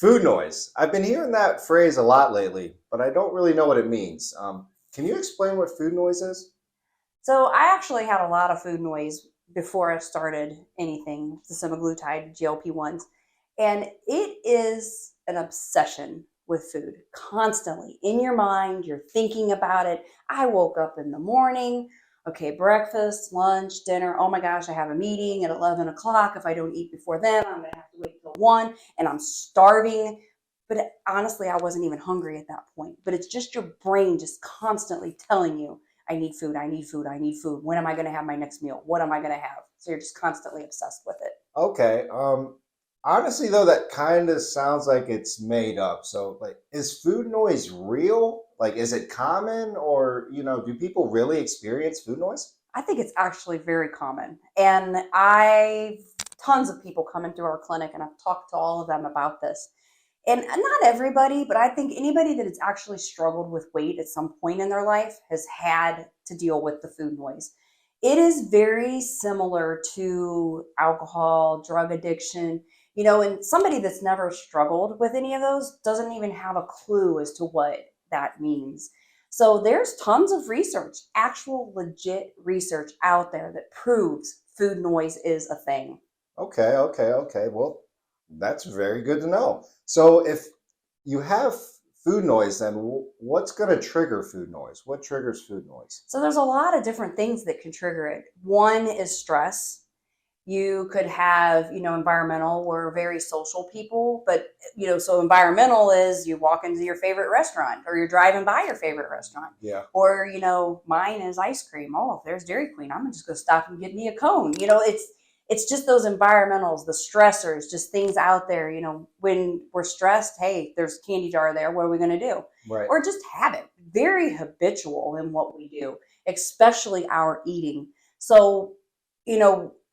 Food noise. I've been hearing that phrase a lot lately, but I don't really know what it means. Can you explain what food noise is? So I actually had a lot of food noise before I started anything, the semaglutide, GLP-1s. And it is an obsession with food constantly in your mind. You're thinking about it. I woke up in the morning. Okay, breakfast, lunch, dinner. Oh my gosh, I have a meeting at 11 o'clock. If I don't eat before then, I'm going to have to wait till 1 and I'm starving. But honestly, I wasn't even hungry at that point. But it's just your brain just constantly telling you, I need food, I need food, I need food. When am I going to have my next meal? What am I going to have? So you're just constantly obsessed with it. Okay. Honestly, though, that kind of sounds like it's made up. So, like, is food noise real? Like, is it common, or do people really experience food noise? I think it's actually very common. And I tons of people come into our clinic and I've talked to all of them about this. And not everybody, but I think anybody that has actually struggled with weight at some point in their life has had to deal with the food noise. It is very similar to alcohol, drug addiction, and somebody that's never struggled with any of those doesn't even have a clue as to what that means. So there's tons of research, actual legit research out there that proves food noise is a thing. Okay, okay, okay. Well, that's very good to know. So, if you have food noise, then what's going to trigger food noise? What triggers food noise? So there's a lot of different things that can trigger it. One is stress. You could have, environmental. We're very social people, but so environmental is you walk into your favorite restaurant or you're driving by your favorite restaurant. Yeah. Or, mine is ice cream. Oh, if there's Dairy Queen, I'm just gonna stop and get me a cone. It's just those environmentals, the stressors, just things out there. When we're stressed, hey, there's a candy jar there. What are we gonna do? Right. Or just habit, very habitual in what we do, especially our eating. So,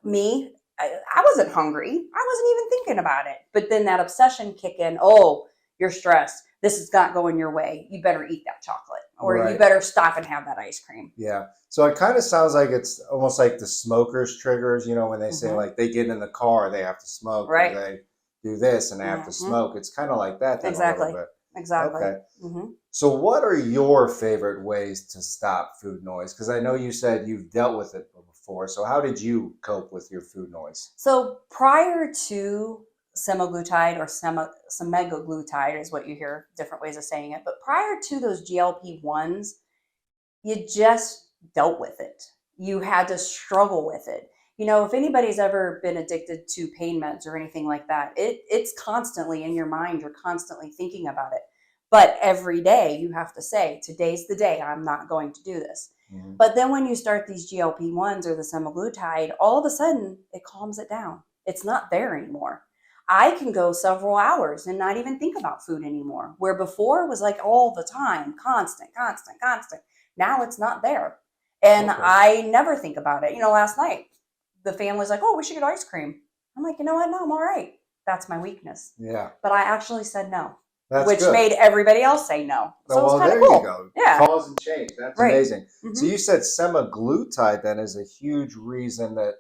me, I wasn't hungry. I wasn't even thinking about it. But then that obsession kick in. Oh, you're stressed. This is not going your way. You better eat that chocolate, or you Right. better stop and have that ice cream. Yeah. So it kind of sounds like it's almost like the smokers triggers, when they say Hmm. like they get in the car, they have to smoke, or Right. they do this and they have to Hmm. smoke. It's kind of like that then a little Exactly. bit. Exactly. Okay. Hmm. So what are your favorite ways to stop food noise? Because I know you said you've dealt with it before. So how did you cope with your food noise? So prior to semaglutide or semaglutide is what you hear different ways of saying it. But prior to those GLP-1s, you just dealt with it. You had to struggle with it. If anybody's ever been addicted to pain meds or anything like that, it's constantly in your mind. You're constantly thinking about it. But every day you have to say, today's the day I'm not going to do this. Hmm. But then when you start these GLP-1s or the semaglutide, all of a sudden it calms it down. It's not there anymore. I can go several hours and not even think about food anymore, where before it was like all the time, constant, constant, constant. Now it's not there. And Okay. I never think about it. Last night, the family's like, oh, we should get ice cream. I'm like, you know what? No, I'm all right. That's my weakness. Yeah. But I actually said no, That's which good. made everybody else say no. Oh, So it was well, kind of there you cool. go. Yeah, Cause and change. That's right. amazing. So Hmm. you said semaglutide then is a huge reason that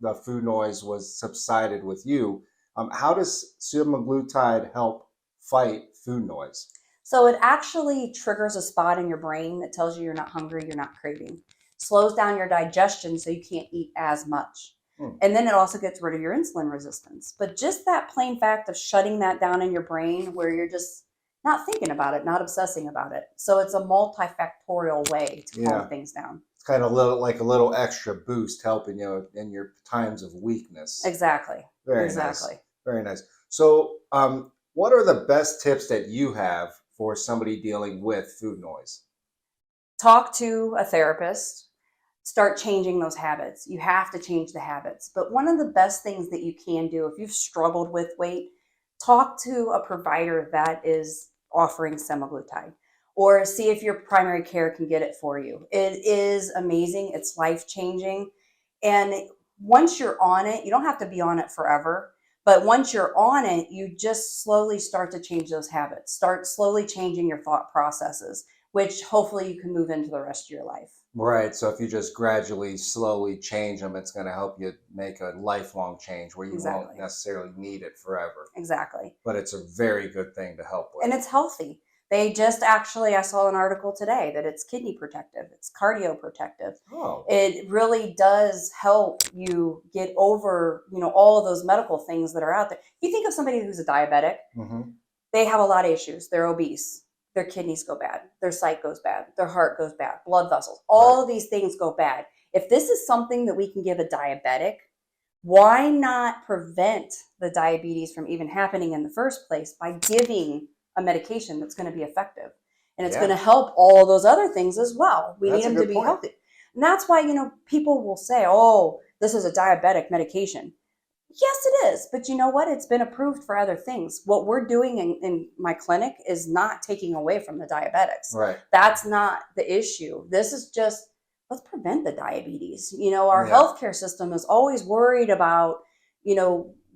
the food noise was subsided with you. How does semaglutide help fight food noise? So it actually triggers a spot in your brain that tells you you're not hungry, you're not craving, slows down your digestion so you can't eat as much. Hmm. And then it also gets rid of your insulin resistance. But just that plain fact of shutting that down in your brain where you're just not thinking about it, not obsessing about it. So it's a multifactorial way to calm Yeah. things down. It's kind of a little extra boost helping you in your times of weakness. Exactly. Very nice. Exactly. Very nice. So, what are the best tips that you have for somebody dealing with food noise? Talk to a therapist, start changing those habits. You have to change the habits. But one of the best things that you can do if you've struggled with weight, talk to a provider that is offering semaglutide or see if your primary care can get it for you. It is amazing. It's life changing. And once you're on it, you don't have to be on it forever. But once you're on it, you just slowly start to change those habits, start slowly changing your thought processes which hopefully you can move into the rest of your life. Right. So if you just gradually, slowly change them, it's going to help you make a lifelong change where you won't Exactly. necessarily need it forever. Exactly. But it's a very good thing to help with. And it's healthy. They just actually, I saw an article today that it's kidney protective, it's cardio protective. Oh, It really does help you get over, all of those medical things that are out there. You think of somebody who's a diabetic, mm-hmm. they have a lot of issues. They're obese, their kidneys go bad, their sight goes bad, their heart goes bad, blood vessels, all of these things go bad. If this is something that we can give a diabetic, why not prevent the diabetes from even happening in the first place by giving a medication that's going to be effective? And it's going to help all those other things as well. We need them to be healthy. And that's why, people will say, oh, this is a diabetic medication. Yes, it is. But you know what? It's been approved for other things. What we're doing in my clinic is not taking away from the diabetics. Right. That's not the issue. This is just, let's prevent the diabetes. Our healthcare system is always worried about,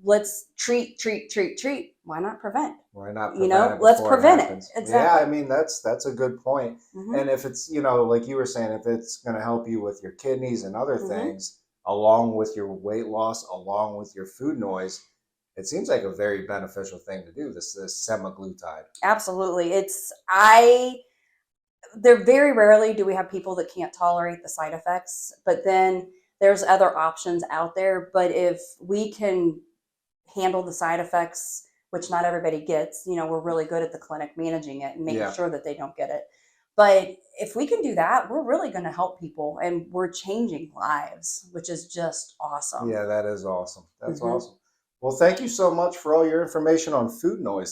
let's treat. Why not prevent? Why not prevent let's prevent it. Exactly. Yeah, I mean, that's a good point. Mm-hmm. And if it's, like you were saying, if it's going to help you with your kidneys and other things, along with your weight loss, along with your food noise, it seems like a very beneficial thing to do, this semaglutide. Absolutely. There very rarely do we have people that can't tolerate the side effects, but then there's other options out there. But if we can handle the side effects, which not everybody gets, we're really good at the clinic managing it and making sure that they don't get it. But if we can do that, we're really going to help people, and we're changing lives, which is just awesome. Yeah, that is awesome. That's awesome. Well, thank you so much for all your information on food noise.